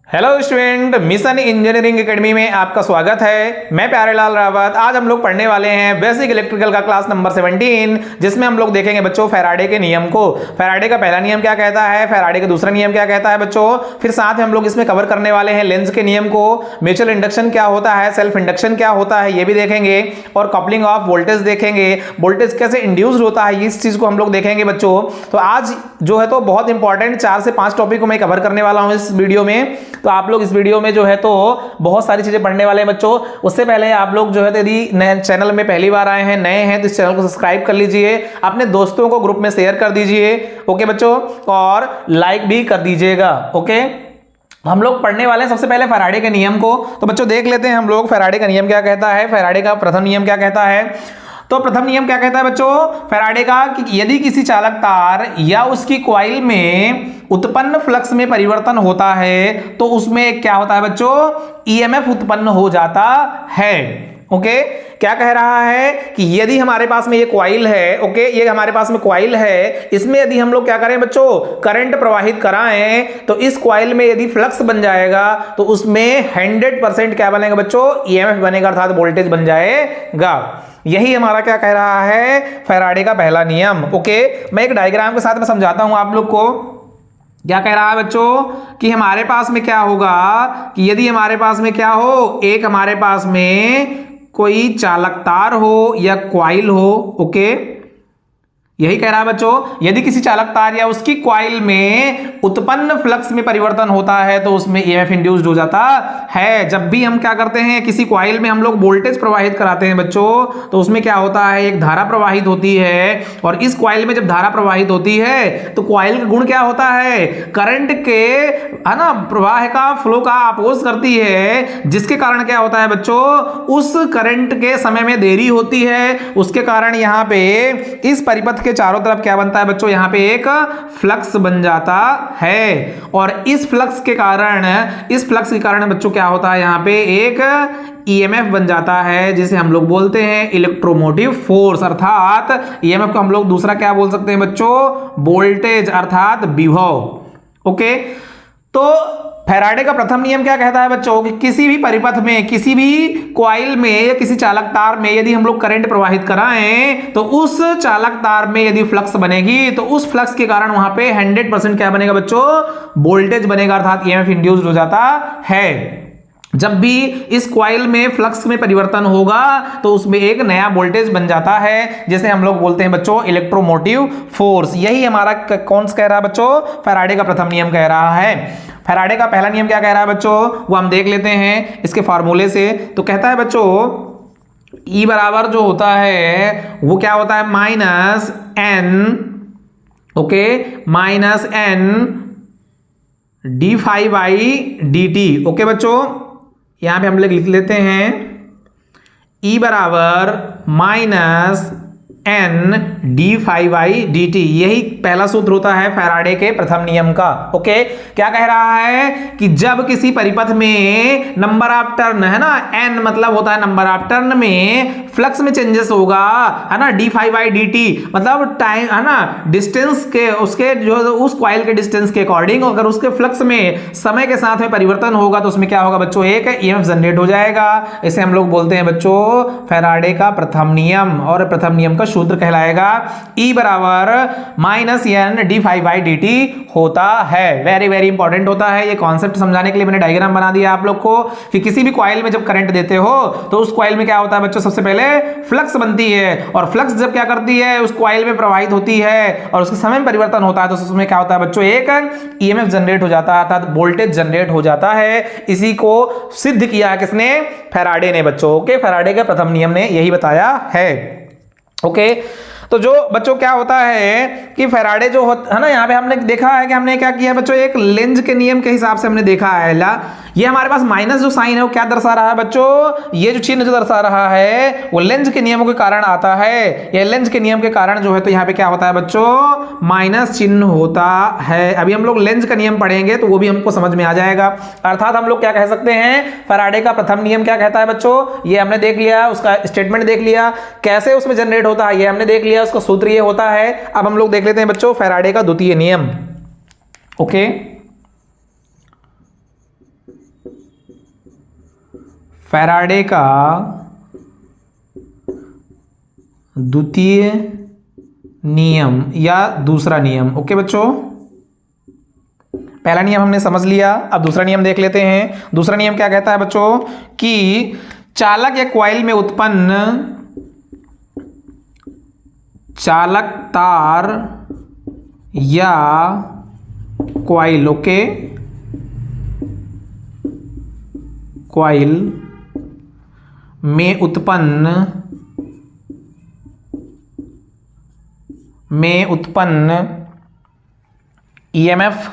Hello student, mission engineering academy में आपका स्वागत है। मैं प्यारेलाल रावत। आज हम लोग पढ़ने वाले हैं बेसिक इलेक्ट्रिकल का क्लास नंबर 17, जिसमें हम लोग देखेंगे बच्चों फैराडे के नियम को। फैराडे का पहला नियम क्या कहता है, फैराडे का दूसरा नियम क्या कहता है बच्चों। फिर साथ में हम लोग इसमें कवर करने वाले हैं लेंज के नियम को, म्यूचुअल इंडक्शन क्या होता है, सेल्फ इंडक्शन क्या होता है ये भी देखेंगे, और कपलिंग ऑफ वोल्टेज देखेंगे, वोल्टेज कैसे इंड्यूस्ड होता है इस चीज को हम लोग देखेंगे बच्चों। तो आज जो है तो बहुत इंपॉर्टेंट 4 से 5 टॉपिक को मैं कवर करने वाला हूं इस वीडियो में। तो आप लोग इस वीडियो में जो है तो बहुत सारी चीजें पढ़ने वाले हैं बच्चों। उससे पहले आप लोग जो है तो यदि नए चैनल में पहली बार आए हैं, नए हैं, तो इस चैनल को सब्सक्राइब कर लीजिए, अपने दोस्तों को ग्रुप में शेयर कर दीजिए, ओके बच्चों, और लाइक भी कर दीजिएगा, ओके। हम लोग पढ़ने वाले हैं सबसे पहले फैराडे के नियम को। तो बच्चों देख लेते हैं हम लोग फैराडे का नियम क्या कहता है। फैराडे का प्रथम नियम क्या कहता है, तो प्रथम नियम क्या कहता है बच्चों फैराडे का, कि यदि किसी चालक तार या उसकी कॉइल में उत्पन्न फ्लक्स में परिवर्तन होता है तो उसमें क्या होता है बच्चों, ईएमएफ उत्पन्न हो जाता है। ओके, क्या कह रहा है कि यदि हमारे पास में ये कॉइल है, ओके, ये हमारे पास में कॉइल है, इसमें यदि हम लोग क्या करें बच्चों, करंट प्रवाहित कराएं, तो इस कॉइल में यदि फ्लक्स बन जाएगा तो उसमें 100% क्या बनेगा बच्चों, ईएमएफ बनेगा, अर्थात वोल्टेज बन जाएगा। यही हमारा क्या कह रहा है फैराडे का पहला नियम। ओके, मैं एक डायग्राम के साथ में समझाता हूं आप लोग को। क्या कह रहा है बच्चों कि हमारे पास में क्या होगा, कि यदि हमारे पास में क्या हो, एक हमारे पास में कोई चालक तार हो या कॉइल हो, ओके, यही कह रहा है बच्चों, यदि किसी चालक तार या उसकी कॉइल में उत्पन्न फ्लक्स में परिवर्तन होता है तो उसमें ईएमएफ इंड्यूस्ड हो जाता है। जब भी हम क्या करते हैं, किसी कॉइल में हम लोग वोल्टेज प्रवाहित कराते हैं बच्चों, तो उसमें क्या होता है, एक धारा प्रवाहित होती है, और इस कॉइल में जब धारा प्रवाहित होती है तो कॉइल का गुण क्या होता है, करंट के, है ना, प्रवाह का, फ्लो का अपोज करती है, जिसके कारण क्या होता है बच्चों, उस करंट के समय में देरी होती है, उसके कारण यहां पे इस परिपथ के चारों तरफ क्या बनता है बच्चों, यहां पे एक फ्लक्स बन जाता है, और इस फ्लक्स के कारण बच्चों क्या होता है, यहां पे एक ईएमएफ बन जाता है, जिसे हम लोग बोलते हैं इलेक्ट्रोमोटिव फोर्स, अर्थात ईएमएफ को हम लोग दूसरा क्या बोल सकते हैं बच्चों, वोल्टेज अर्थात विभव। ओके, तो फैराडे का प्रथम नियम क्या कहता है बच्चों, कि किसी भी परिपथ में, किसी भी कॉइल में या किसी चालक तार में यदि हम लोग करंट प्रवाहित कराएं तो उस चालक तार में यदि फ्लक्स बनेगी तो उस फ्लक्स के कारण वहां पे 100% क्या बनेगा बच्चों, वोल्टेज बनेगा, अर्थात ईएमएफ इंड्यूस्ड हो जाता है। जब भी इस कॉइल में फ्लक्स में परिवर्तन होगा तो उसमें एक नया वोल्टेज बन जाता है, जिसे हम लोग बोलते हैं बच्चों इलेक्ट्रोमोटिव फोर्स। यही हमारा कौन सा कह रहा है बच्चों, फैराडे का प्रथम नियम कह रहा है। फैराडे का पहला नियम क्या कह रहा है बच्चों, वो हम देख लेते हैं इसके फार्मूले से। तो कहता है बच्चों E बराबर जो होता है वो क्या होता है, minus n, okay, minus n d phi by d t. Okay बच्चों, यहां पे हम लोग लिख लेते हैं E बराबर minus n d phi by d t. यही पहला सूत्र होता है फैराडे के प्रथम नियम का। ओके, क्या कह रहा है कि जब किसी परिपथ में नंबर ऑफ टर्न, है ना, एन मतलब होता है नंबर ऑफ टर्न में फ्लक्स में चेंजेस होगा, है ना, d phi by d t मतलब टाइम, है ना, डिस्टेंस के, उसके जो उस कॉइल के डिस्टेंस के अकॉर्डिंग अगर उसके फ्लक्स में समय के साथ में परिवर्तन होगा तो उसमें क्या होगा बच्चों, एक ईएमएफ जनरेट हो जाएगा। इसे हम लोग बोलते हैं बच्चों फैराडे का प्रथम नियम, और प्रथम नियम का सूत्र कहलाएगा E बराबर minus n d phi by d t होता है। वेरी वेरी इंपॉर्टेंट होता है। ये कॉन्सेप्ट समझाने के लिए मैंने डायग्राम बना दिया आप लोग को, कि किसी भी कॉइल में जब करंट देते हो तो उस कॉइल में क्या होता है बच्चों, सबसे पहले फ्लक्स बनती है, और फ्लक्स जब क्या करती है, उस कॉइल में प्रवाहित होती है और उसके समय में परिवर्तन होता है तो उसमें क्या होता है बच्चों, एक ईएमएफ जनरेट हो जाता है, अर्थात वोल्टेज जनरेट हो जाता है। इसी को सिद्ध किया है किसने, फैराडे ने बच्चों। ओके, फैराडे के प्रथम नियम ने यही बताया है। ओके, तो जो बच्चों क्या होता है कि फैराडे जो होता है ना, यहाँ पे हमने देखा है कि हमने क्या किया बच्चों, एक लेंज के नियम के हिसाब से हमने देखा है। ये हमारे पास माइनस जो साइन है वो क्या दर्शा रहा है बच्चों, ये जो चिन्ह जो दर्शा रहा है वो लेंज के नियमों के कारण आता है। ये लेंज के नियम के कारण जो है तो यहाँ पे क्या होता है बच्चों, माइनस चिन्ह होता है। अभी हम लोग लेंज का नियम पढ़ेंगे तो वो भी हमको समझ में आ जाएगा। अर्थात हम लोग क्या कह सकते हैं, फैराडे का प्रथम नियम क्या कहता है बच्चों, ये हमने देख लिया, उसका स्टेटमेंट देख लिया, कैसे उसमें जनरेट होता है ये हमने देख लिया, उसका सूत्र ये होता है। अब हम लोग देख लेते हैं बच्चों फैराडे का द्वितीय नियम। ओके, फैराडे का द्वितीय नियम या दूसरा नियम। ओके बच्चों, पहला नियम हमने समझ लिया, अब दूसरा नियम देख लेते हैं। दूसरा नियम क्या कहता है बच्चों कि चालक या कॉइल में उत्पन्न चालक तार या कॉइल, ओके, कॉइल में उत्पन्न ईएमएफ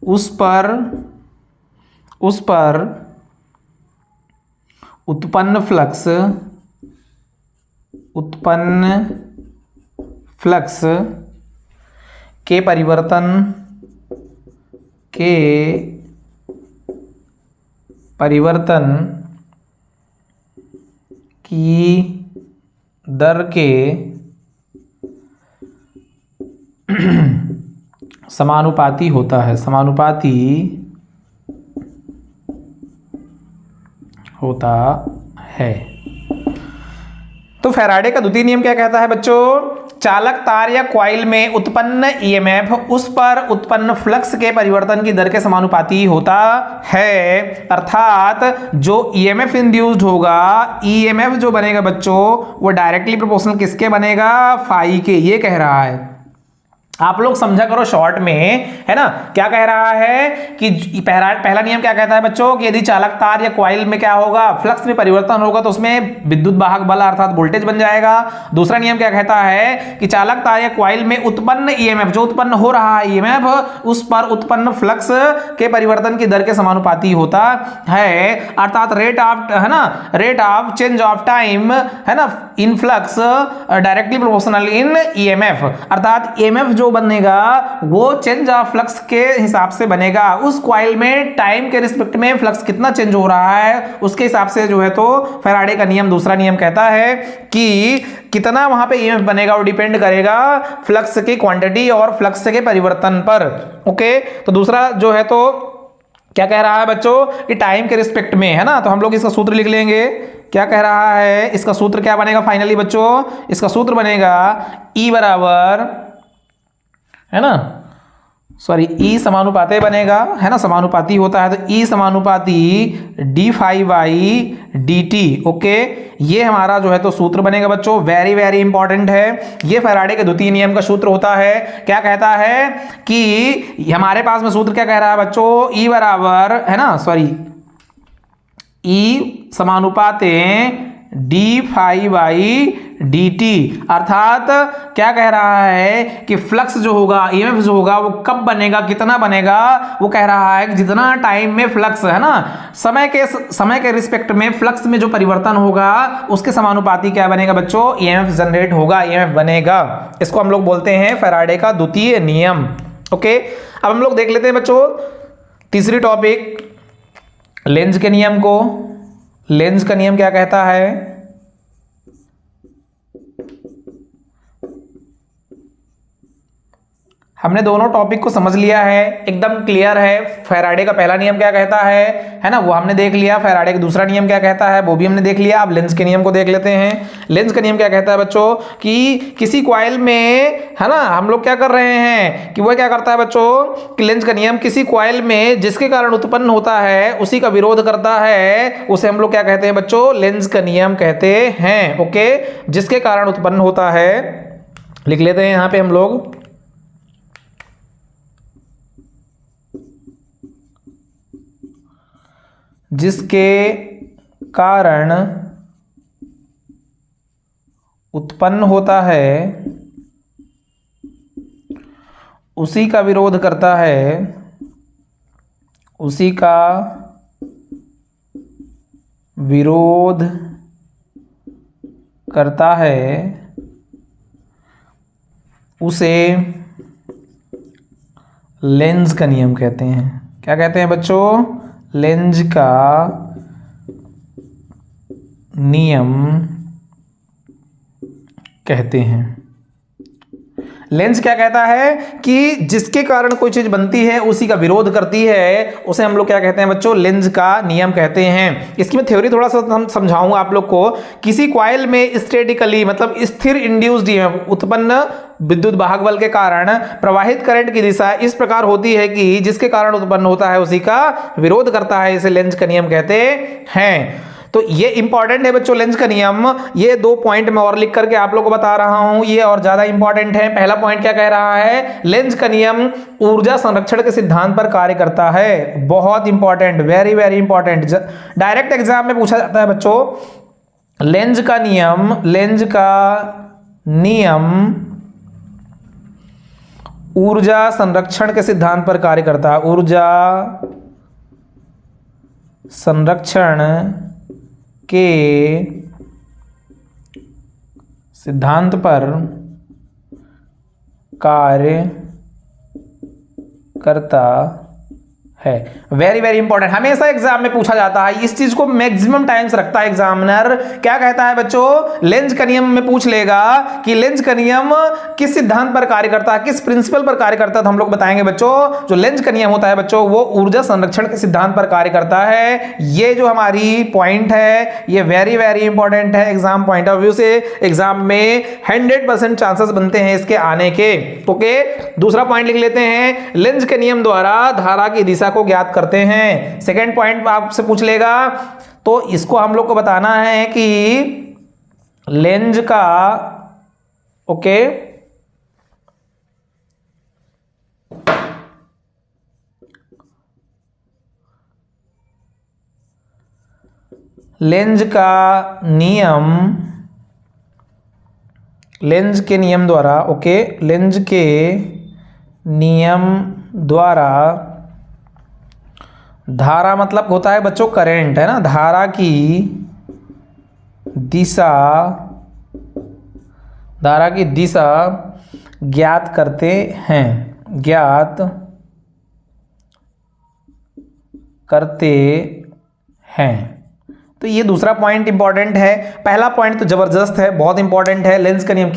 उस पर उत्पन्न फ्लक्स के परिवर्तन की दर के समानुपाती होता है, तो फैराडे का द्वितीय नियम क्या कहता है बच्चों? चालक तार या कॉइल में उत्पन्न ईएमएफ उस पर उत्पन्न फ्लक्स के परिवर्तन की दर के समानुपाती होता है। अर्थात जो ईएमएफ इंड्यूस्ड होगा, ईएमएफ जो बनेगा बच्चों, वो डायरेक्टली प्रोपोर्शनल किसके बनेगा? फाई के। ये कह रहा है, आप लोग समझा करो शॉर्ट में, है ना। क्या कह रहा है कि पहला नियम क्या कहता है बच्चों कि यदि चालक तार या कॉइल में क्या होगा, फ्लक्स में परिवर्तन होगा तो उसमें विद्युत वाहक बल अर्थात वोल्टेज बन जाएगा। दूसरा नियम क्या कहता है कि चालक तार या कॉइल में उत्पन्न ईएमएफ, जो उत्पन्न हो रहा है ईएमएफ, उस पर उत्पन्न फ्लक्स के परिवर्तन की दर के समानुपाती होता है। अर्थात रेट ऑफ, है ना, rate of change of time, है ना, in flux directly proportional in EMF. अर्थात ईएमएफ जो बनेगा वो चेंज ऑफ फ्लक्स के हिसाब से बनेगा। उस कॉइल में टाइम के रिस्पेक्ट में फ्लक्स कितना चेंज हो रहा है उसके हिसाब से जो है तो फैराडे का नियम, दूसरा नियम कहता है कि कितना वहां पे ईएमएफ बनेगा वो डिपेंड करेगा फ्लक्स की क्वांटिटी और फ्लक्स के परिवर्तन पर। ओके, तो दूसरा जो है तो क्या कह रहा है बच्चों कि टाइम के रिस्पेक्ट में, है ना। तो हम लोग इसका सूत्र लिख लेंगे। क्या कह रहा है, इसका सूत्र क्या बनेगा फाइनली बच्चों? इसका सूत्र बनेगा E बराबर, है ना, सॉरी, E समानुपाती बनेगा, है ना, समानुपाती होता है तो E समानुपाती d phi by d t. Okay, ये हमारा जो है तो सूत्र बनेगा बच्चों, वेरी वेरी इंपॉर्टेंट है। ये फैराडे के द्वितीय नियम का सूत्र होता है। क्या कहता है कि हमारे पास में सूत्र क्या कह रहा है बच्चों? E बराबर, है ना, सॉरी, E समानुपाते d phi by d t. अर्थात क्या कह रहा है कि फ्लक्स जो होगा, ईएमएफ जो होगा, वो कब बनेगा, कितना बनेगा? वो कह रहा है कि जितना टाइम में फ्लक्स, है ना, समय के रिस्पेक्ट में फ्लक्स में जो परिवर्तन होगा उसके समानुपाती क्या बनेगा बच्चों? ईएमएफ जनरेट होगा, ईएमएफ बनेगा। इसको हम लोग बोलते हैं फैराडे का द्वितीय नियम। ओके, अब हम लोग देख लेते हैं बच्चों तीसरी टॉपिक, लेंज के नियम को। लेंज का नियम क्या कहता है? हमने दोनों टॉपिक को समझ लिया है, एकदम क्लियर है। फैराडे का पहला नियम क्या कहता है ना, वो हमने देख लिया। फैराडे का दूसरा नियम क्या कहता है वो भी हमने देख लिया। अब लेंज के नियम को देख लेते हैं। लेंज का नियम क्या कहता है बच्चों कि किसी कॉइल में, है ना, हम लोग क्या कर रहे हैं कि वो क्या करता है बच्चों कि लेंज का नियम किसी कॉइल में जिसके कारण उत्पन्न होता है उसी का विरोध करता है, उसे हम लोग क्या कहते हैं बच्चों? लेंज का नियम कहते हैं। ओके, जिसके कारण उत्पन्न होता है, लिख लेते हैं यहां पे हम लोग, जिसके कारण उत्पन्न होता है उसी का विरोध करता है, उसी का विरोध करता है, उसे लेंज का नियम कहते हैं। क्या कहते हैं बच्चों? लेंज का नियम कहते हैं। लेंज क्या कहता है कि जिसके कारण कोई चीज बनती है उसी का विरोध करती है, उसे हम लोग क्या कहते हैं बच्चों, लेंज का नियम कहते हैं। इसकी मैं थ्योरी थोड़ा सा समझाऊंगा आप लोग को। किसी कॉइल में स्टैटिकली मतलब स्थिर इंड्यूस्ड ईएमएफ उत्पन्न विद्युत वाहक बल के कारण प्रवाहित करंट की दिशा इस प्रकार होती है कि जिसके कारण उत्पन्न होता है उसी का विरोध करता है, इसे लेंज का नियम कहते हैं। तो ये इंपॉर्टेंट है बच्चों लेंज का नियम। ये 2 पॉइंट मैं और लिख करके आप लोगों को बता रहा हूं, ये और ज्यादा इंपॉर्टेंट है। पहला पॉइंट क्या कह रहा है, लेंज का नियम ऊर्जा संरक्षण के सिद्धांत पर कार्य करता है। बहुत important, very very important, direct exam में पूछा जाता है बच्चों। लेंज का नियम ऊर्जा संरक्षण के सिद्धांत पर कार्य करता है। ऊर्जा संरक्षण के सिद्धांत पर कार्य करता है। वेरी वेरी इंपॉर्टेंट, हमेशा एग्जाम में पूछा जाता है, इस चीज को मैक्सिमम टाइम्स रखता है एग्जामिनर। क्या कहता है बच्चों, लेंज का नियम में पूछ लेगा कि लेंज का नियम किस सिद्धांत पर कार्य करता है, किस प्रिंसिपल पर कार्य करता है, तो हम लोग बताएंगे बच्चों जो लेंज का नियम होता है बच्चों वो ऊर्जा संरक्षण के सिद्धांत पर कार्य करता है। ये जो हमारी पॉइंट है ये वेरी वेरी इंपॉर्टेंट है एग्जाम पॉइंट ऑफ व्यू से। एग्जाम में 100% चांसेस बनते हैं इसके आने के। ओके, दूसरा पॉइंट लिख लेते हैं, लेंज के नियम द्वारा धारा की दिशा को ज्ञात करते हैं। सेकंड पॉइंट आपसे पूछ लेगा, तो इसको हम लोग को बताना है कि लेंज का लेंज के नियम द्वारा धारा मतलब होता है बच्चों करंट, है ना, धारा की दिशा ज्ञात करते हैं। तो ये दूसरा पॉइंट इंपॉर्टेंट है। पहला पॉइंट तो जबरदस्त है, बहुत इंपॉर्टेंट है। लेंज का नियम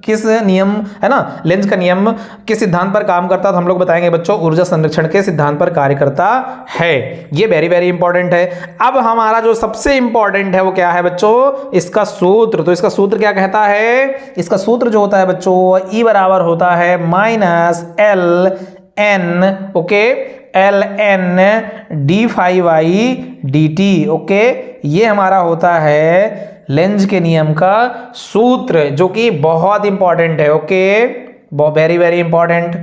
किस नियम है ना, लेंज का नियम किस सिद्धांत पर काम करता है, तो हम लोग बताएंगे बच्चों ऊर्जा संरक्षण के सिद्धांत पर कार्य करता है। ये वेरी वेरी इंपॉर्टेंट है। अब हमारा जो सबसे इंपॉर्टेंट है वो क्या है बच्चों, इसका सूत्र। तो इसका सूत्र क्या कहता है, इसका सूत्र जो होता है बच्चों E बराबर होता है -LN LN d∅dt। ओके, ये हमारा होता है लेंज के नियम का सूत्र, जो कि बहुत इंपॉर्टेंट है। Okay, very very important.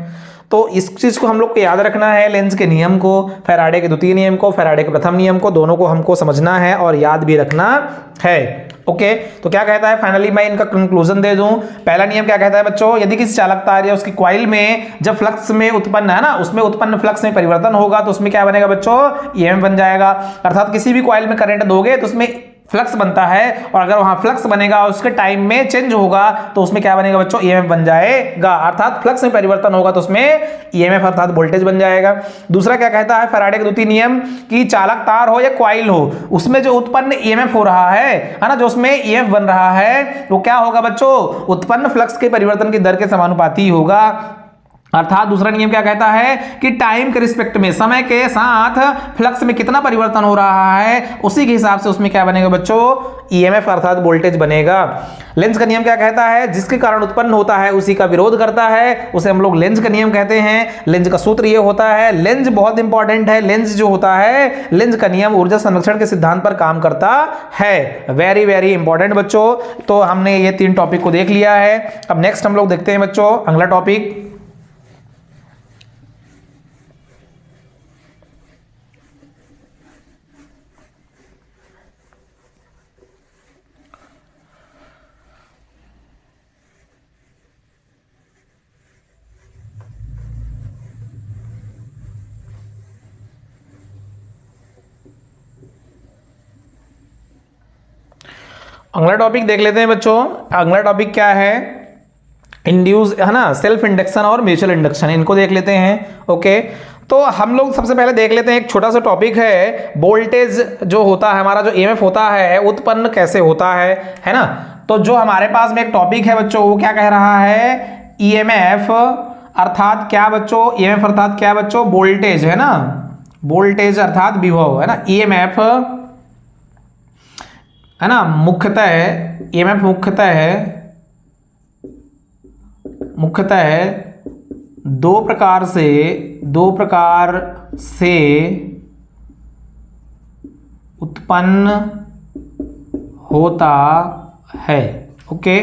तो इस चीज को हम लोग को याद रखना है, लेंज के नियम को, फैराडे के द्वितीय नियम को, फैराडे के प्रथम नियम को, दोनों को हमको समझना है और याद भी रखना है। ओके, तो क्या कहता है, फाइनली मैं इनका कंक्लूजन दे दूं। पहला नियम क्या कहता है बच्चों, यदि किसी चालक तार या उसकी कॉइल में जब फ्लक्स में उत्पन्न है ना, उसमें उत्पन्न फ्लक्स में परिवर्तन होगा तो उसमें क्या बनेगा बच्चों, ईएमएफ बन जाएगा। अर्थात किसी भी कॉइल में करंट दोगे तो उसमें फ्लक्स बनता है, और अगर वहां फ्लक्स बनेगा उसके टाइम में चेंज होगा तो उसमें क्या बनेगा बच्चों, ईएमएफ बन जाएगा। अर्थात फ्लक्स में परिवर्तन होगा तो उसमें ईएमएफ अर्थात वोल्टेज बन जाएगा। दूसरा क्या कहता है फैराडे का द्वितीय नियम, कि चालक तार हो या कॉइल हो, उसमें जो उत्पन्न ईएमएफ हो रहा है ना, जो उसमें ईएमएफ बन रहा है वो क्या होगा बच्चों, उत्पन्न फ्लक्स के परिवर्तन की दर के समानुपाती होगा। अर्थात दूसरा नियम क्या कहता है कि टाइम के रिस्पेक्ट में, समय के साथ फ्लक्स में कितना परिवर्तन हो रहा है उसी के हिसाब से उसमें क्या बनेगा बच्चों, ईएमएफ अर्थात वोल्टेज बनेगा। लेंज का नियम क्या कहता है, जिसके कारण उत्पन्न होता है उसी का विरोध करता है, उसे हम लोग लेंज का नियम कहते हैं। लेंज का सूत्र ये होता है, लेंज बहुत इंपॉर्टेंट है। लेंज जो होता है, लेंज का नियम ऊर्जा संरक्षण के सिद्धांत पर काम करता है। वेरी वेरी इंपॉर्टेंट बच्चों। तो हमने ये 3 टॉपिक को देख लिया है। अब नेक्स्ट हम लोग देखते हैं बच्चों अगला टॉपिक। अगला टॉपिक देख लेते हैं बच्चों। अगला टॉपिक क्या है, इंड्यूस है ना, सेल्फ इंडक्शन और म्यूचुअल इंडक्शन, इनको देख लेते हैं। ओके, तो हम लोग सबसे पहले देख लेते हैं, एक छोटा सा टॉपिक है, वोल्टेज जो होता है हमारा, जो ईएमएफ होता है उत्पन्न कैसे होता है ना। तो जो हमारे पास में एक टॉपिक है बच्चों, वो क्या कह रहा है, ईएमएफ अर्थात क्या बच्चों, ईएमएफ अर्थात क्या बच्चों, वोल्टेज है ना, वोल्टेज अर्थात विभव है ना। ईएमएफ है ना, मुख्यतः ईएमएफ मुख्यतः दो प्रकार से उत्पन्न होता है। ओके,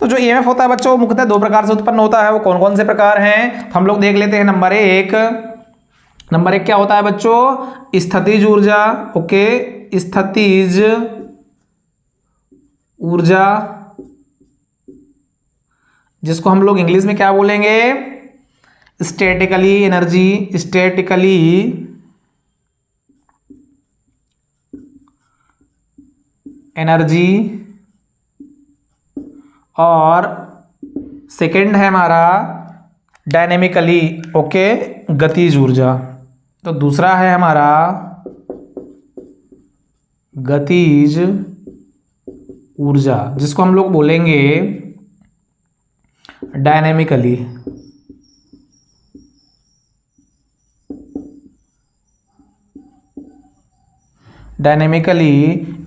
तो जो ईएमएफ होता है बच्चों मुख्यतः दो प्रकार से उत्पन्न होता है। वो कौन कौन से प्रकार हैं, तो हम लोग देख लेते हैं। नंबर एक क्या होता है बच्चों, स्थितिज ऊर्जा। ओके, स्थितिज ऊर्जा, जिसको हम लोग इंग्लिश में क्या बोलेंगे, स्टैटिकली एनर्जी। और सेकंड है हमारा डायनेमिकली, ओके, गतिज ऊर्जा। तो दूसरा है हमारा गतिज ऊर्जा, जिसको हम लोग बोलेंगे डायनेमिकली।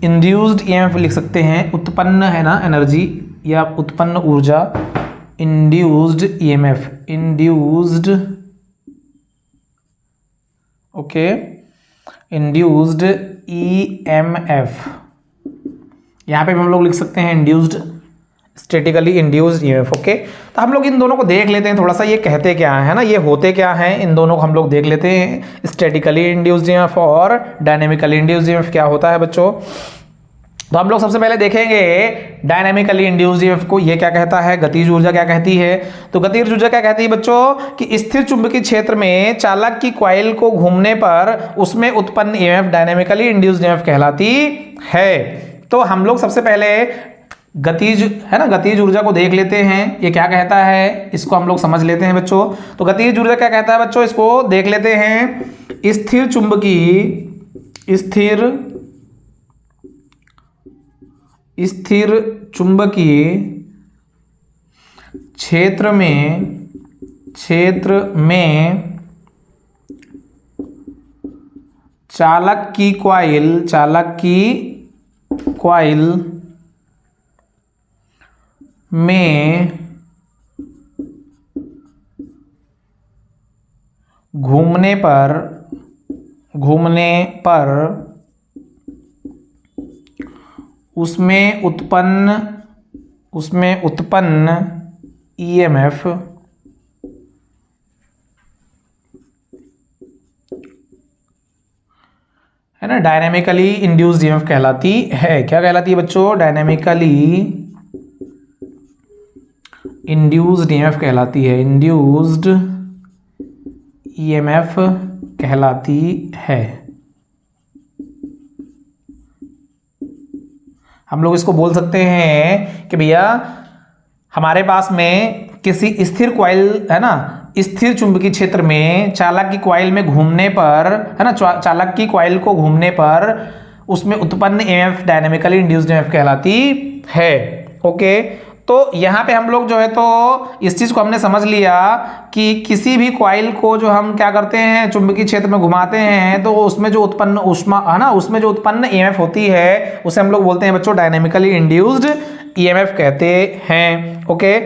इंड्यूस्ड ईएमएफ लिख सकते हैं, उत्पन्न है ना एनर्जी या उत्पन्न ऊर्जा, induced EMF, okay, induced EMF. यहाँ पे भी हम लोग लिख सकते हैं induced, statically induced EMF. Okay, तो हम लोग इन दोनों को देख लेते हैं थोड़ा सा, ये कहते क्या है ना, ये होते क्या हैं, इन दोनों को हम लोग देख लेते हैं। स्टैटिकली इंड्यूस्ड ईएमएफ और डायनेमिकली इंड्यूस्ड ईएमएफ क्या होता है बच्चों। तो हम लोग सबसे पहले देखेंगे डायनेमिकली इंड्यूस्ड ईएमएफ को, ये क्या कहता है, गतिज ऊर्जा क्या कहती है। तो गतिज ऊर्जा क्या कहती है बच्चों, कि स्थिर चुंबकीय क्षेत्र में चालक की कॉइल को घूमने पर उसमें उत्पन्न ईएमएफ डायनेमिकली इंड्यूस्ड ईएमएफ कहलाती है। तो हम लोग सबसे पहले गतिज है ना, गतिज ऊर्जा को देख लेते हैं, ये क्या कहता है, इसको हम लोग समझ लेते हैं बच्चों। तो गतिज ऊर्जा क्या कहता है बच्चों, इसको देख लेते हैं। स्थिर चुंबकीय क्षेत्र में चालक की कॉइल में घूमने पर उसमें उत्पन्न ईएमएफ है ना, डायनेमिकली इंड्यूस्ड ईएमएफ कहलाती है। क्या कहलाती है बच्चों, डायनेमिकली इंड्यूस्ड ईएमएफ कहलाती है, इंड्यूस्ड ईएमएफ कहलाती है। हम लोग इसको बोल सकते हैं कि भैया हमारे पास में किसी स्थिर कॉइल है ना, स्थिर चुंबकीय क्षेत्र में चालक की कॉइल में घूमने पर है ना, चालक की कॉइल को घूमने पर उसमें उत्पन्न ईएमएफ डायनेमिकली इंड्यूस्ड ईएमएफ कहलाती है। ओके, तो यहाँ पे हम लोग जो है तो इस चीज को हमने समझ लिया कि किसी भी कॉइल को जो हम क्या करते हैं, चुंबकीय क्षेत्र में घुमाते हैं, तो उसमें जो उत्पन्न ऊष्मा है ना, उसमें जो उत्पन्न ईएमएफ होती है उसे हम लोग बोलते हैं बच्चों डायनेमिकली इंड्यूस्ड ईएमएफ कहते हैं। ओके,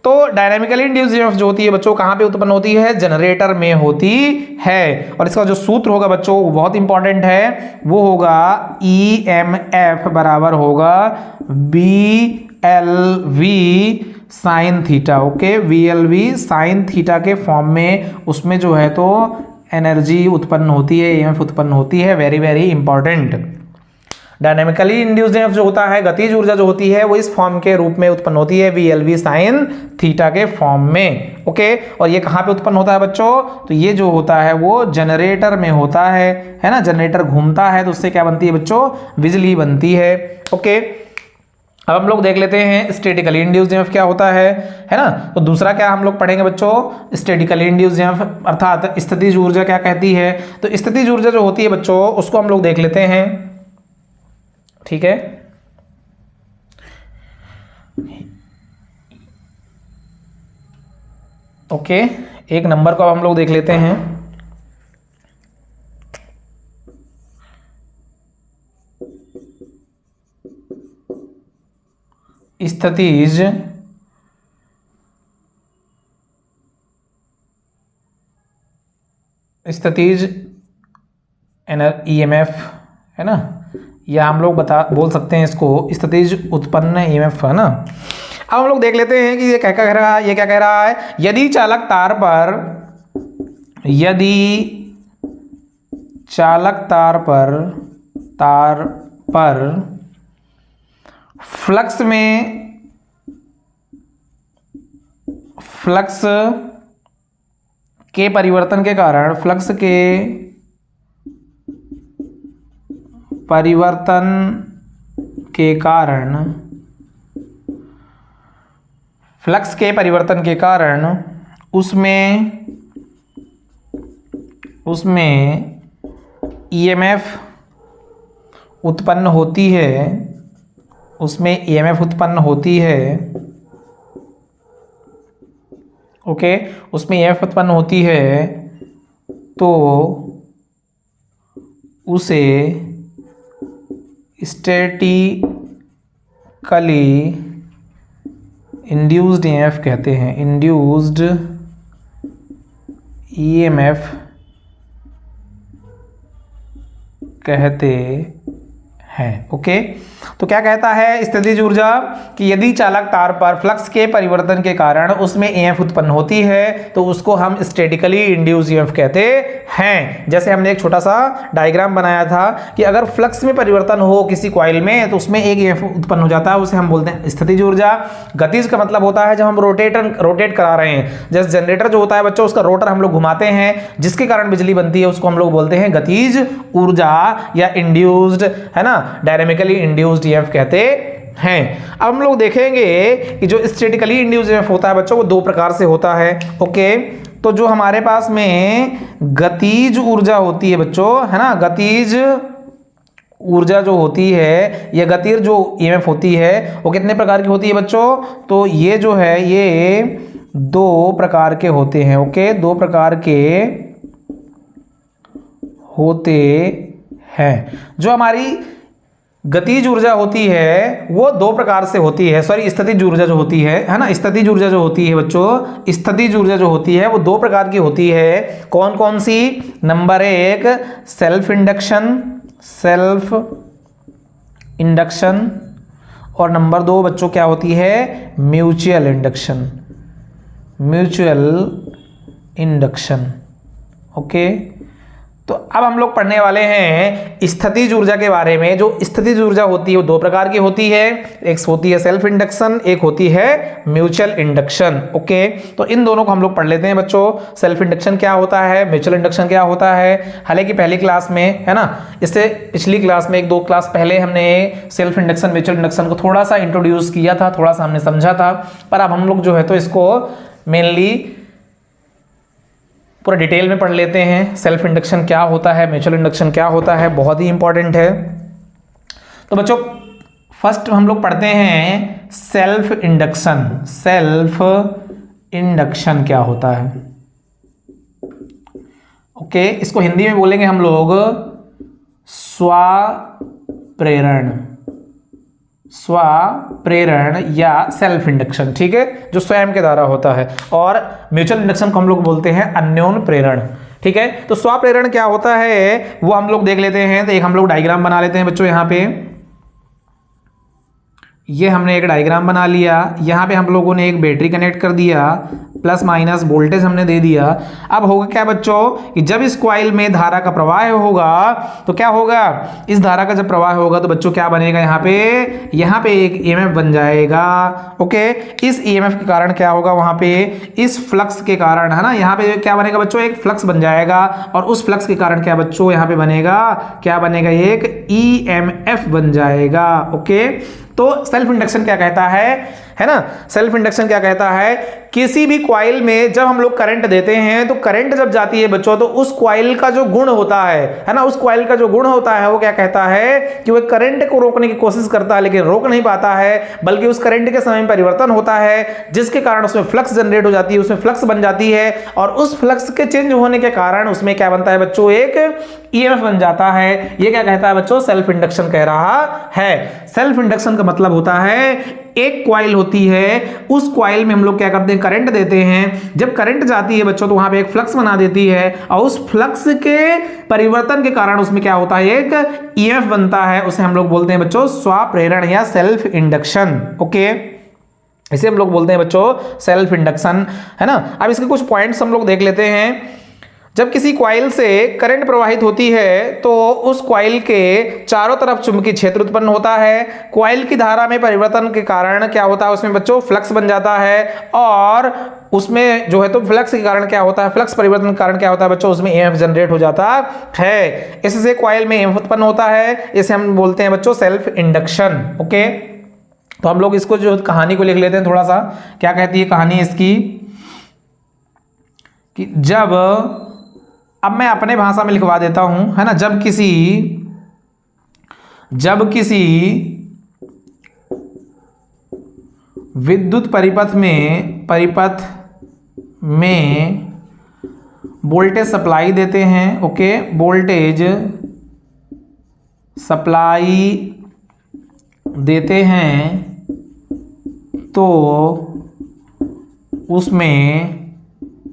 तो डायनेमिकली इंड्यूस्ड ईएमएफ जो होती है बच्चों कहाँ पे उत्पन्न होती है, जनरेटर में होती है। और इसका जो सूत्र होगा बच्चों वो बहुत इंपॉर्टेंट है, वो होगा ईएमएफ बराबर होगा VLV sine theta. Okay, VLV sine theta के फॉर्म में उसमें जो है तो एनर्जी उत्पन्न होती है, ईएमएफ उत्पन्न होती है। Very very important. Dynamically induced EMF जो होता है, गतिज ऊर्जा जो होती है, वो इस फॉर्म के रूप में उत्पन्न होती है, VLV साइन थीटा के फॉर्म में। ओके, और ये कहाँ पे उत्पन्न होता है बच्चों, तो ये जो होता है वो जनरेटर में होता है ना, जनरेटर घूमता है तो उससे क्या बनती है बच्चों, बिजली बनती है। ओके, अब हम लोग देख लेते हैं स्टैटिकली इंड्यूस्ड ईएमएफ क्या होता है ना। तो दूसरा क्या हम लोग पढ़ेंगे बच्चों, स्टैटिकली इंड्यूस्ड ईएमएफ अर्थात स्थितिज ऊर्जा क्या कहती है। तो स्थितिज ऊर्जा जो होती है बच्चों उसको हम लोग देख लेते हैं, ठीक है। ओके, एक नंबर को अब हम लोग देख लेते हैं। स्थितिज ईएमएफ है ना, या हम लोग बोल सकते हैं इसको स्थितिज उत्पन्न ईएमएफ है ना। अब हम लोग देख लेते हैं कि ये क्या कह रहा है। ये क्या कह रहा है, यदि चालक तार पर फ्लक्स के परिवर्तन के कारण फ्लक्स के परिवर्तन के कारण उसमें ईएमएफ उत्पन्न होती है, ओके, उसमें ईएमएफ उत्पन्न होती है, तो उसे स्टैटिकली इंड्यूस्ड ईएमएफ कहते हैं, इंड्यूस्ड ईएमएफ कहते हैं। ओके, तो क्या कहता है स्थितिज ऊर्जा कि यदि चालक तार पर फ्लक्स के परिवर्तन के कारण उसमें ईएमएफ उत्पन्न होती है तो उसको हम स्टैटिकली इंड्यूस्ड ईएमएफ कहते हैं। जैसे हमने एक छोटा सा डायग्राम बनाया था कि अगर फ्लक्स में परिवर्तन हो किसी कॉइल में तो उसमें एक ईएमएफ उत्पन्न हो जाता है, उसे हम बोलते हैं स्थितिज ऊर्जा। गतिज का मतलब होता है जब हम रोटेट करा रहे हैं, जैसे जनरेटर जो होता है बच्चों, उसका रोटर हम लोग घुमाते हैं जिसके कारण बिजली बनती है, उसको हम लोग बोलते हैं गतिज ऊर्जा या इंड्यूस्ड, है ना, डायनेमिकली इंड्यूस्ड ईएमएफ कहते हैं। अब हम लोग देखेंगे कि जो स्टैटिकली इंड्यूस्ड ईएमएफ होता है बच्चों वो दो प्रकार से होता है। ओके, तो जो हमारे पास में गतिज ऊर्जा होती है बच्चों, है ना, गतिज ऊर्जा जो होती है, ये गतिज जो ईएमएफ होती है वो कितने प्रकार की होती है बच्चों, तो ये जो है ये दो प्रकार के होते हैं। ओके, दो प्रकार के होते हैं। जो हमारी गतिज ऊर्जा होती है वो दो प्रकार से होती है, सॉरी स्थितिज ऊर्जा जो होती है ना, स्थितिज ऊर्जा जो होती है बच्चों, स्थितिज ऊर्जा जो होती है वो दो प्रकार की होती है। कौन कौन सी, नंबर एक सेल्फ इंडक्शन और नंबर दो बच्चों क्या होती है, म्यूचुअल इंडक्शन। ओके, तो अब हम लोग पढ़ने वाले हैं स्थितिज ऊर्जा के बारे में। जो स्थितिज ऊर्जा होती है वो दो प्रकार की होती है, एक होती है सेल्फ इंडक्शन, एक होती है म्यूचुअल इंडक्शन। ओके, तो इन दोनों को हम लोग पढ़ लेते हैं बच्चों। सेल्फ इंडक्शन क्या होता है, म्यूचुअल इंडक्शन क्या होता है। हालांकि पहली क्लास में, है ना, इससे पिछली क्लास में एक दो क्लास पहले हमने सेल्फ इंडक्शन म्यूचुअल इंडक्शन को थोड़ा सा इंट्रोड्यूस किया था, थोड़ा सा हमने समझा था, पर अब हम लोग जो है तो इसको मेनली पूरा डिटेल में पढ़ लेते हैं। सेल्फ इंडक्शन क्या होता है, म्यूचुअल इंडक्शन क्या होता है, बहुत ही इंपॉर्टेंट है। तो बच्चों फर्स्ट हम लोग पढ़ते हैं सेल्फ इंडक्शन क्या होता है। ओके, इसको हिंदी में बोलेंगे हम लोग स्वप्रेरण या सेल्फ इंडक्शन, ठीक है, जो स्वयं के द्वारा होता है। और म्यूचुअल इंडक्शन को हम लोग बोलते हैं अन्योन प्रेरण, ठीक है। तो स्वप्रेरण क्या होता है वो हम लोग देख लेते हैं। तो एक हम लोग डायग्राम बना लेते हैं बच्चों। यहाँ पे ये हमने एक डायग्राम बना लिया, यहाँ पे हम लोगों ने एक बैटरी कनेक्ट कर दिया, प्लस माइनस वोल्टेज हमने दे दिया। अब होगा क्या बच्चों कि जब इस कॉइल में धारा का प्रवाह होगा तो क्या होगा, इस धारा का जब प्रवाह होगा तो बच्चों क्या बनेगा, यहाँ पे एक ईएमएफ बन जाएगा। ओके, इस ईएमएफ के कारण क्या होगा, वहां पे इस फ्लक्स के कारण, है ना, यहाँ पे क्या बनेगा बच्चों, एक फ्लक्स बन जाएगा। और उस फ्लक्स के कारण क्या बच्चों यहाँ पे बनेगा, क्या बनेगा, एक ईएमएफ बन जाएगा। ओके, तो सेल्फ इंडक्शन क्या कहता है है ना। सेल्फ इंडक्शन क्या कहता है, किसी भी कॉइल में जब हम लोग करंट देते हैं तो करंट जब जाती है बच्चों तो उस कॉइल का जो गुण होता है ना, उस कॉइल का जो गुण होता है वो क्या कहता है कि वो करंट को रोकने की कोशिश करता है लेकिन रोक नहीं पाता है, बल्कि उस करंट के समय में परिवर्तन होता है जिसके कारण उसमें फ्लक्स जनरेट हो जाती है, उसमें फ्लक्स बन जाती है और उस फ्लक्स के चेंज होने के कारण उसमें क्या बनता है बच्चों, एक ईएमएफ बन जाता है। ये क्या कहता है बच्चों, सेल्फ इंडक्शन कह रहा है। सेल्फ इंडक्शन का मतलब होता है एक कॉइल होती है, उस कॉइल में हम लोग क्या करते हैं, करंट देते हैं, जब करंट जाती है बच्चों तो वहां पे एक फ्लक्स बना देती है और उस फ्लक्स के परिवर्तन के कारण उसमें क्या होता है, एक ईएमएफ बनता है, उसे हम लोग बोलते हैं बच्चों स्वप्रेरण या सेल्फ इंडक्शन। ओके, इसे हम लोग बोलते हैं बच्चों सेल्फ इंडक्शन, है ना। अब इसके कुछ पॉइंट्स हम लोग देख लेते हैं। जब किसी कॉइल से करंट प्रवाहित होती है तो उस कॉइल के चारों तरफ चुंबकीय क्षेत्र उत्पन्न होता है। कॉइल की धारा में परिवर्तन के कारण क्या होता है, उसमें बच्चों फ्लक्स बन जाता है और उसमें जो है तो फ्लक्स के कारण क्या होता है, फ्लक्स परिवर्तन के कारण क्या होता है बच्चों, उसमें ईएमएफ जनरेट हो जाता है। इससे कॉइल में ईएमएफ उत्पन्न होता है, इसे हम बोलते हैं बच्चों सेल्फ इंडक्शन। ओके, तो हम लोग इसको जो कहानी को लिख लेते हैं थोड़ा सा। क्या कहती है कहानी इसकी कि जब, अब मैं अपने भाषा में लिखवा देता हूं, है ना। जब किसी विद्युत परिपथ में वोल्टेज सप्लाई देते हैं, ओके, वोल्टेज सप्लाई देते हैं तो उसमें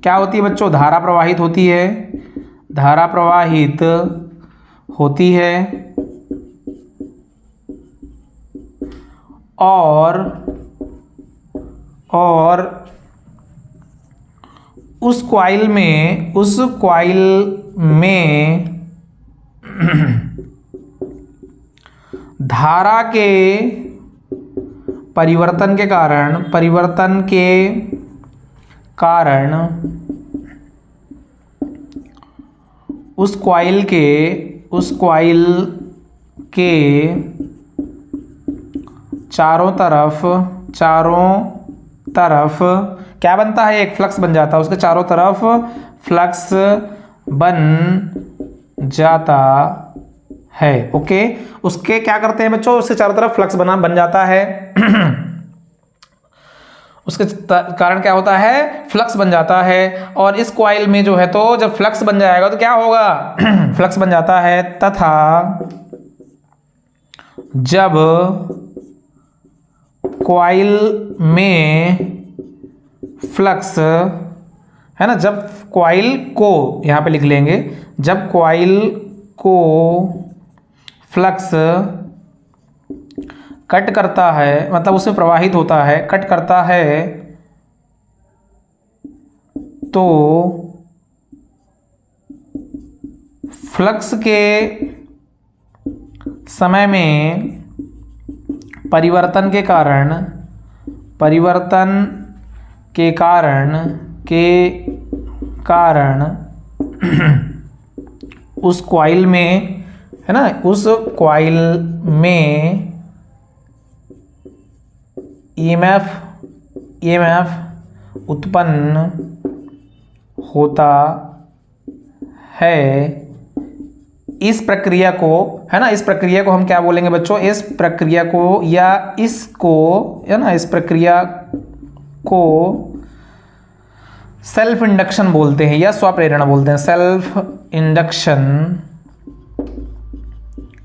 क्या होती है बच्चों, धारा प्रवाहित होती है, धारा प्रवाहित होती है और उस कॉइल में धारा के परिवर्तन के कारण उस कॉइल के चारों तरफ क्या बनता है, एक फ्लक्स बन जाता है, उसके चारों तरफ फ्लक्स बन जाता है। ओके, उसके क्या करते हैं बच्चों, उसके चारों तरफ फ्लक्स बन जाता है उसके कारण क्या होता है, फ्लक्स बन जाता है और इस कॉइल में जो है तो जब फ्लक्स बन जाएगा तो क्या होगा फ्लक्स बन जाता है, तथा जब कॉइल में फ्लक्स, है ना, जब कॉइल को यहां पे लिख लेंगे, जब कॉइल को फ्लक्स कट करता है, मतलब उसमें प्रवाहित होता है, कट करता है तो फ्लक्स के समय में परिवर्तन के कारण उस कॉइल में, है ना, उस कॉइल में ईएमएफ उत्पन्न होता है। इस प्रक्रिया को, है ना, इस प्रक्रिया को हम क्या बोलेंगे बच्चों, इस प्रक्रिया को या इसको, है ना, इस प्रक्रिया को सेल्फ इंडक्शन बोलते हैं या स्वप्रेरणा बोलते हैं, सेल्फ इंडक्शन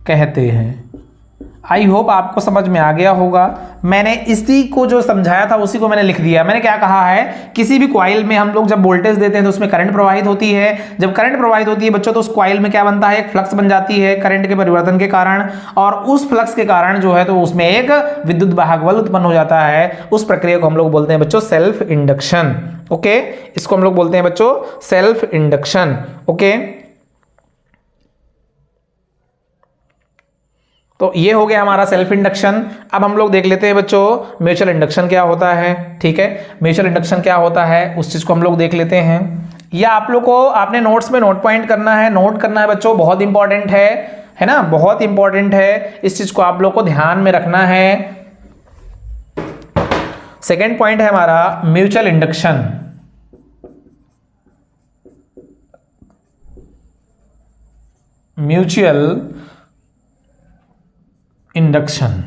कहते हैं। आई होप आपको समझ में आ गया होगा। मैंने इसी को जो समझाया था उसी को मैंने लिख दिया। मैंने क्या कहा है, किसी भी कॉइल में हम लोग जब वोल्टेज देते हैं तो उसमें करंट प्रवाहित होती है। जब करंट प्रवाहित होती है बच्चों तो उस कॉइल में क्या बनता है, एक फ्लक्स बन जाती है करंट के परिवर्तन के कारण, और उस फ्लक्स के कारण जो है तो उसमें एक विद्युत वाहक बल उत्पन्न हो जाता है। उस प्रक्रिया को हम लोग बोलते हैं बच्चों सेल्फ इंडक्शन। ओके, इसको हम लोग बोलते हैं बच्चों सेल्फ इंडक्शन। ओके, तो ये हो गया हमारा सेल्फ इंडक्शन। अब हम लोग देख लेते हैं बच्चों म्यूचुअल इंडक्शन क्या होता है। ठीक है, म्यूचुअल इंडक्शन क्या होता है उस चीज को हम लोग देख लेते हैं। या आप लोग को आपने नोट्स में नोट पॉइंट करना है, नोट करना है बच्चों, बहुत इंपॉर्टेंट है ना, बहुत इंपॉर्टेंट है। इस चीज को आप लोग को ध्यान में रखना है। सेकेंड पॉइंट है हमारा म्यूचुअल इंडक्शन। म्यूचुअल इंडक्शन,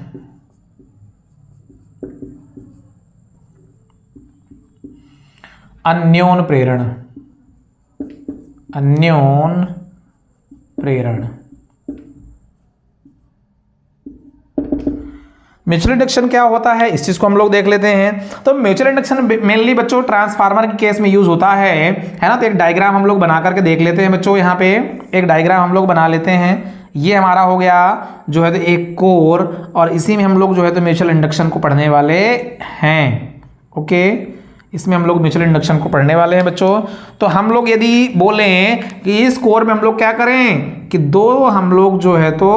अन्योन प्रेरण। अन्योन प्रेरण। म्यूचुअल इंडक्शन क्या होता है इस चीज को हम लोग देख लेते हैं। तो म्यूचुअल इंडक्शन मेनली बच्चों ट्रांसफार्मर के केस में यूज होता है ना। तो एक डायग्राम हम लोग बना करके देख लेते हैं बच्चों। यहाँ पे एक डायग्राम हम लोग बना लेते हैं। ये हमारा हो गया जो है तो एक कोर, और इसी में हम लोग जो है तो म्यूचुअल इंडक्शन को पढ़ने वाले हैं। ओके, इसमें हम लोग म्यूचुअल इंडक्शन को पढ़ने वाले हैं बच्चों। तो हम लोग यदि बोलें कि इस कोर में हम लोग क्या करें कि दो हम लोग जो है तो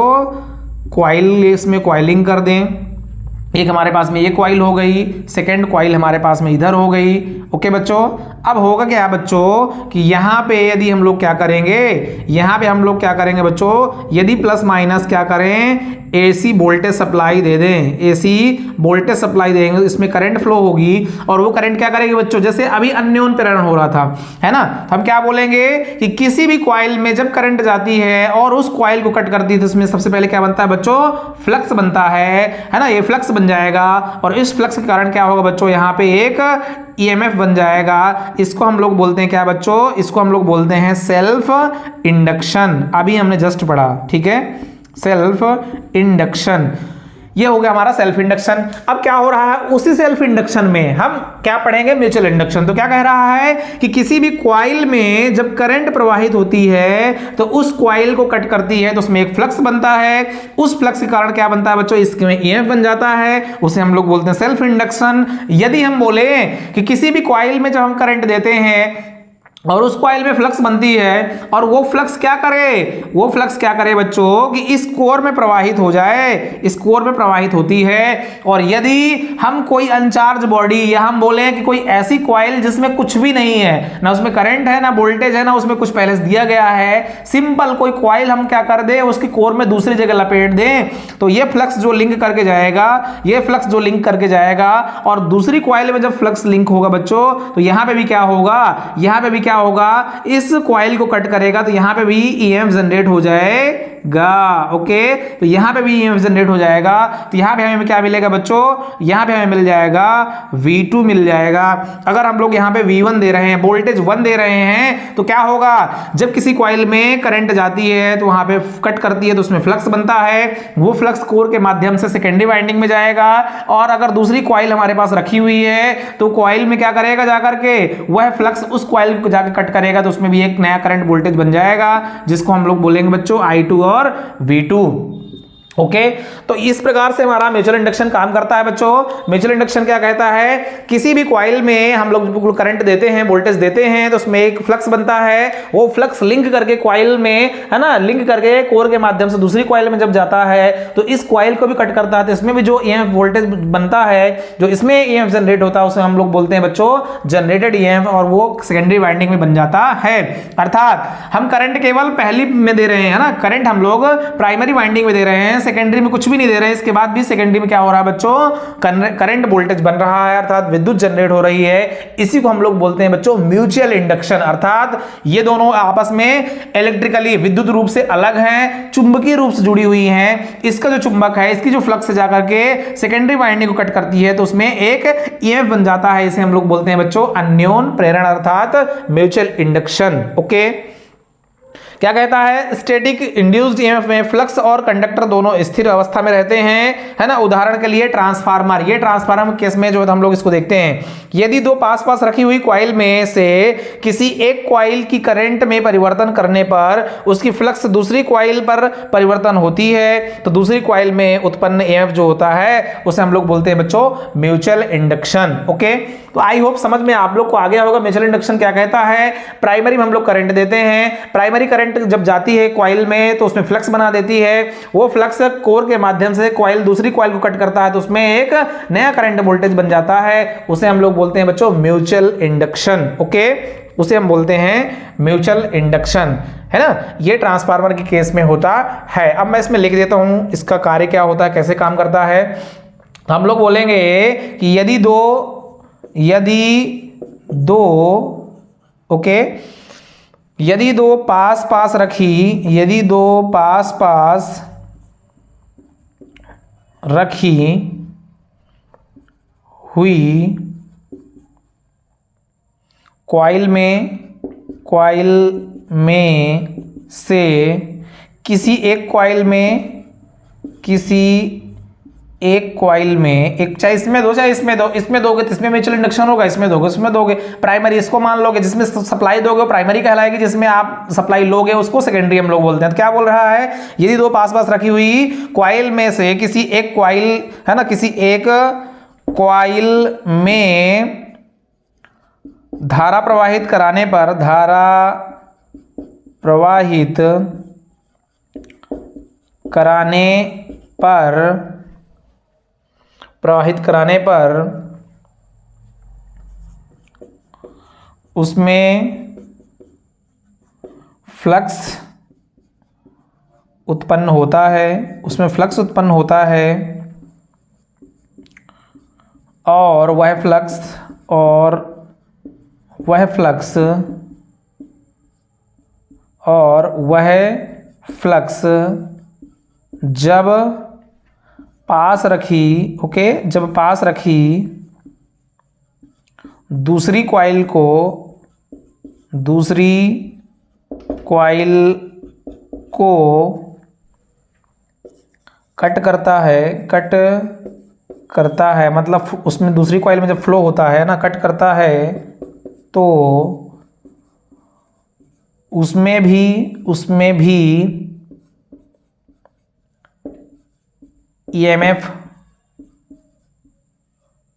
कॉइल, इसमें कॉइलिंग कर दें। एक हमारे पास में ये कॉइल हो गई, सेकेंड कॉइल हमारे पास में इधर हो गई। ओके बच्चों, अब होगा क्या बच्चों कि यहाँ पे यदि हम लोग क्या करेंगे, यहाँ पे हम लोग क्या करेंगे बच्चों, यदि प्लस माइनस क्या करें, एसी वोल्टेज सप्लाई दे दें। एसी वोल्टेज सप्लाई देंगे, इसमें करंट फ्लो होगी, और वो करंट क्या करेगी बच्चों, जैसे अभी अन्योन प्रेरण हो रहा था, है ना। तो हम क्या बोलेंगे कि किसी भी कॉइल में जब करंट जाती है और उस कॉइल को कट करती है तो इसमें सबसे पहले क्या बनता है बच्चों, फ्लक्स बनता है ना। ये फ्लक्स बन जाएगा, और इस फ्लक्स के कारण क्या होगा बच्चों, यहाँ पे एक ईएमएफ बन जाएगा। इसको हम लोग बोलते हैं क्या बच्चों, इसको हम लोग बोलते हैं सेल्फ इंडक्शन। अभी हमने जस्ट पढ़ा, ठीक है, सेल्फ इंडक्शन। ये हो गया हमारा सेल्फ इंडक्शन। अब क्या हो रहा है, उसी सेल्फ इंडक्शन में हम क्या पढ़ेंगे, म्यूचुअल इंडक्शन। तो क्या कह रहा है कि किसी भी कॉइल में जब करंट प्रवाहित होती है तो उस कॉइल को कट करती है तो उसमें एक फ्लक्स बनता है। उस फ्लक्स के कारण क्या बनता है बच्चों, इसमें ईएमएफ बन जाता है, उसे हम लोग बोलते हैं सेल्फ इंडक्शन। यदि हम बोले कि किसी भी कॉइल में जब हम करंट देते हैं और उस कॉइल में फ्लक्स बनती है, और वो फ्लक्स क्या करे, वो फ्लक्स क्या करे बच्चों कि इस कोर में प्रवाहित हो जाए, इस कोर में प्रवाहित होती है। और यदि हम कोई अनचार्ज बॉडी, या हम बोले कि कोई ऐसी कॉइल जिसमें कुछ भी नहीं है, ना उसमें करंट है, ना वोल्टेज है, ना उसमें कुछ पहले से दिया गया है, सिंपल कोई कॉइल हम क्या कर दें, उसकी कोर में दूसरी जगह लपेट दें, तो ये फ्लक्स जो लिंक करके जाएगा, ये फ्लक्स जो लिंक करके जाएगा, और दूसरी कॉइल में जब फ्लक्स लिंक होगा बच्चों तो यहां पे भी क्या होगा, यहां पे भी क्या होगा, इस कॉइल को कट करेगा तो यहां पे भी ईएमएफ जनरेट हो जाएगा। ओके, तो यहां पे भी ईएमएफ जनरेट हो जाएगा। तो यहां पे हमें क्या मिलेगा बच्चों, यहां पे हमें मिल जाएगा V2 मिल जाएगा। अगर हम लोग यहां पे V1 दे रहे हैं, वोल्टेज 1 दे रहे हैं, तो क्या होगा, जब किसी कॉइल में करंट जाती है तो वहां पे कट करती है तो उसमें फ्लक्स बनता है। वो फ्लक्स कोर के माध्यम से सेकेंडरी वाइंडिंग में जाएगा, और अगर दूसरी कॉइल हमारे पास रखी हुई है तो कॉइल में क्या करेगा, जाकर के वह फ्लक्स उस कॉइल को जाकर कट करेगा तो उसमें भी एक नया करंट वोल्टेज बन जाएगा, जिसको हम लोग बोलेंगे बच्चों I2 और V2। ओके, तो इस प्रकार से हमारा म्यूचुअल इंडक्शन काम करता है बच्चों। म्यूचुअल इंडक्शन क्या कहता है, किसी भी कॉइल में हम लोग करंट देते हैं, वोल्टेज देते हैं, तो उसमें एक फ्लक्स बनता है। वो फ्लक्स लिंक करके कॉइल में, है ना, लिंक करके कोर के माध्यम से दूसरी कॉइल में जब जाता है तो इस कॉइल को भी कट करता है। तो इसमें भी जो ईएमएफ वोल्टेज बनता है, जो इसमें ईएमएफ जनरेट होता है, उसे हम लोग बोलते हैं बच्चों जनरेटेड ईएमएफ, और वो सेकेंडरी वाइंडिंग में बन जाता है। अर्थात हम करंट केवल पहली में दे रहे हैं ना, करंट हम लोग प्राइमरी वाइंडिंग में दे रहे हैं, सेकेंडरी में कुछ भी नहीं दे रहे हैं। इसके बाद भी सेकेंडरी में क्या हो रहा है बच्चों, करंट वोल्टेज बन रहा है, अर्थात विद्युत जनरेट हो रही है। इसी को हम लोग बोलते हैं बच्चों म्यूचुअल इंडक्शन। अर्थात ये दोनों आपस में इलेक्ट्रिकली, विद्युत रूप से अलग हैं, चुंबकीय रूप से जुड़ी हुई हैं। इसका जो चुंबक है, इसकी जो फ्लक्स से जाकर के सेकेंडरी वाइंडिंग को कट करती है तो उसमें एक ईएमएफ बन जाता है। इसे हम लोग बोलते हैं बच्चों अन्योन प्रेरण, अर्थात म्यूचुअल इंडक्शन। ओके, क्या कहता है, स्टैटिक इंड्यूस्ड ईएमएफ में फ्लक्स और कंडक्टर दोनों स्थिर अवस्था में रहते हैं, है ना। उदाहरण के लिए ट्रांसफार्मर, ये ट्रांसफार्मर केस में जो हम लोग इसको देखते हैं, यदि दो पास पास रखी हुई कॉइल में से किसी एक कॉइल की करंट में परिवर्तन करने पर उसकी फ्लक्स दूसरी कॉइल पर परिवर्तन होती है तो दूसरी कॉइल में उत्पन्न ईएमएफ जो होता है उसे हम लोग बोलते हैं बच्चों म्यूचुअल इंडक्शन। ओके, तो आई होप समझ में आप लोग को आ गया होगा म्यूचुअल इंडक्शन क्या कहता है। प्राइमरी में हम लोग करंट देते हैं, प्राइमरी करंट जब जाती है कॉइल में तो उसमें फ्लक्स बना देती है। वो फ्लक्स कोर के माध्यम से कॉइल दूसरी कॉइल को कट करता है तो उसमें एक नया करंट वोल्टेज बन जाता है। उसे हम लोग बोलते हैं बच्चों म्यूचुअल इंडक्शन। ओके, उसे हम बोलते हैं म्यूचुअल इंडक्शन, है ना। ये ट्रांसफार्मर के केस में होता है। अब मैं इसमें लिख देता हूं इसका कार्य क्या होता है, कैसे काम करता है। हम लोग बोलेंगे कि यदि दो यदि दो ओके यदि दो पास पास रखी, यदि दो पास पास रखी हुई कॉइल में से किसी एक कॉइल में एक, चाहे इसमें दो चाहे इसमें दो, इसमें दोगे तो इसमें म्यूचुअल इंडक्शन होगा, इसमें दोगे इसमें दोगे। प्राइमरी इसको मान लोगे, जिसमें सप्लाई दोगे प्राइमरी कहलाएगी, जिसमें आप सप्लाई लोगे उसको सेकेंडरी हम लोग बोलते हैं। तो क्या बोल रहा है, यदि दो पास पास रखी हुई कॉइल में से किसी एक कॉइल है ना, किसी एक कॉइल में धारा प्रवाहित कराने पर उसमें फ्लक्स उत्पन्न होता है, और वह फ्लक्स जब पास रखी दूसरी कॉइल को कट करता है, मतलब उसमें दूसरी कॉइल में जब फ्लो होता है ना, कट करता है, तो उसमें भी ईएमएफ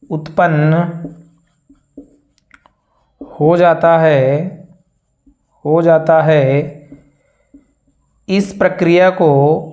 उत्पन्न हो जाता है। इस प्रक्रिया को,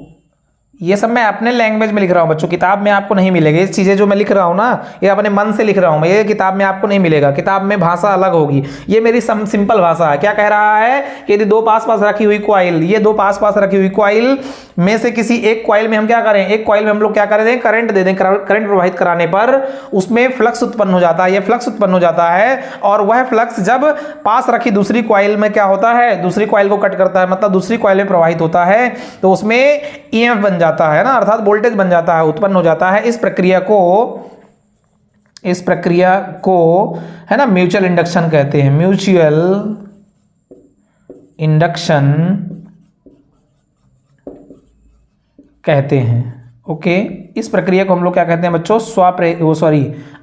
ये सब मैं अपने लैंग्वेज में लिख रहा हूँ बच्चों, किताब में आपको नहीं मिलेगा। ये चीज़ें जो मैं लिख रहा हूँ ना, ये अपने मन से लिख रहा हूँ मैं, ये किताब में आपको नहीं मिलेगा। किताब में भाषा अलग होगी, ये मेरी सिंपल भाषा है। क्या कह रहा है कि यदि दो पास पास रखी हुई कॉइल, ये दो पास पास रखी हुई कॉइल में से किसी एक कॉइल में हम क्या करें, एक कॉइल में हम लोग क्या कर दें, करंट दे दें। करंट प्रवाहित कराने पर उसमें फ्लक्स उत्पन्न हो जाता है, ये फ्लक्स उत्पन्न हो जाता है, और वह फ्लक्स जब पास रखी दूसरी कॉइल में क्या होता है, दूसरी कॉइल को कट करता है, मतलब दूसरी कॉइल में प्रवाहित होता है, तो उसमें ईएमएफ बन जाता है ना, अर्थात वोल्टेज बन जाता है, उत्पन्न हो जाता है। इस प्रक्रिया को है ना म्यूचुअल इंडक्शन कहते हैं, म्यूचुअल इंडक्शन कहते हैं। ओके, इस प्रक्रिया को हम लोग क्या कहते हैं बच्चों,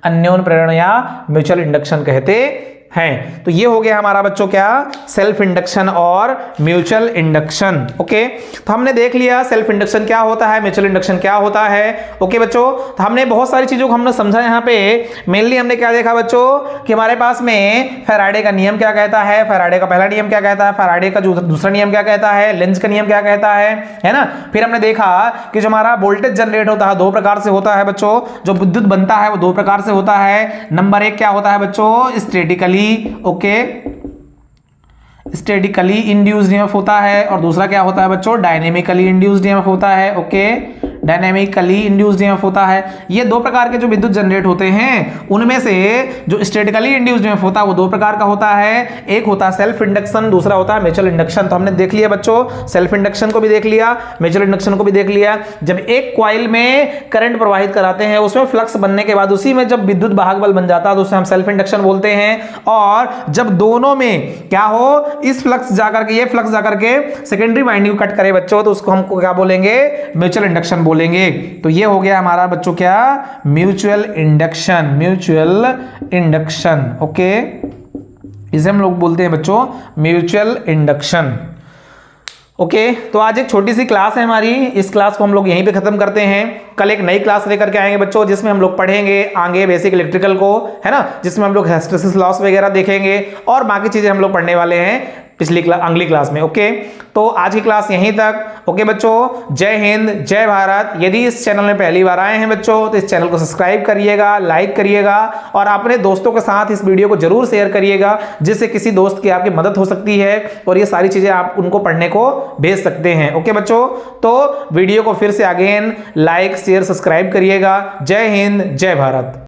अन्योन्य प्रेरण या म्यूचुअल इंडक्शन कहते हैं। तो ये हो गया हमारा बच्चों क्या, सेल्फ इंडक्शन और म्यूचुअल इंडक्शन। ओके, तो हमने देख लिया सेल्फ इंडक्शन क्या होता है, म्यूचुअल इंडक्शन क्या होता है। ओके बच्चों, तो हमने बहुत सारी चीजों को हमने समझा यहाँ पे। मेनली हमने क्या देखा बच्चों कि हमारे पास में फैराडे का नियम क्या कहता है, फैराडे का पहला नियम क्या कहता है, फैराडे का दूसरा नियम क्या कहता है, लेंज का नियम क्या कहता है ना। फिर हमने देखा कि जो हमारा वोल्टेज जनरेट होता है दो प्रकार से होता है बच्चों, जो विद्युत बनता है वो दो प्रकार से होता है। नंबर एक क्या होता है बच्चों, स्टैटिकली स्टैटिकली इंड्यूस्ड ईएमएफ होता है, और दूसरा क्या होता है बच्चों, डायनेमिकली इंड्यूस्ड ईएमएफ होता है। ओके, डायनेमिकली इंड्यूस्ड ईएमएफ होता है। ये दो प्रकार के जो विद्युत जनरेट होते हैं, उनमें से जो स्टैटिकली इंड्यूस्ड ईएमएफ होता है वो दो प्रकार का होता है, एक होता है सेल्फ इंडक्शन, दूसरा होता है म्यूचुअल इंडक्शन। तो हमने देख लिया बच्चों, सेल्फ इंडक्शन को भी देख लिया, म्यूचुअल इंडक्शन को भी देख लिया। जब एक कॉइल में करंट प्रवाहित कराते हैं, उसमें फ्लक्स बनने के बाद उसी में जब विद्युत वाहक बल बन जाता है तो उसे हम सेल्फ इंडक्शन बोलते हैं। और जब दोनों में क्या हो, इस फ्लक्स जाकर के, ये फ्लक्स जाकर के सेकेंडरी वाइंडिंग को कट करे बच्चों, तो उसको हमको क्या बोलेंगे, म्यूचुअल इंडक्शन बोलेंगे। तो ये हो गया हमारा बच्चों क्या, mutual induction, mutual induction. Okay, इसे हम लोग बोलते हैं बच्चों म्यूचुअल इंडक्शन। ओके, तो आज एक छोटी सी क्लास है हमारी, इस क्लास को हम लोग यहीं पे खत्म करते हैं। कल एक नई क्लास लेकर के आएंगे बच्चों, जिसमें हम लोग पढ़ेंगे आगे बेसिक इलेक्ट्रिकल को, है ना, जिसमें हम लोग हिस्टैरिसीस लॉस वगैरह देखेंगे और बाकी चीजें हम लोग पढ़ने वाले हैं अगली क्लास में। ओके, तो आज की क्लास यहीं तक। ओके बच्चों, जय हिंद, जय भारत। यदि इस चैनल में पहली बार आए हैं बच्चों, तो इस चैनल को सब्सक्राइब करिएगा, लाइक करिएगा, और अपने दोस्तों के साथ इस वीडियो को जरूर शेयर करिएगा, जिससे किसी दोस्त की आपकी मदद हो सकती है और ये सारी चीजें आप उनको पढ़ने को भेज सकते हैं। ओके बच्चों, तो वीडियो को फिर से अगेन लाइक शेयर सब्सक्राइब करिएगा। जय हिंद, जय भारत।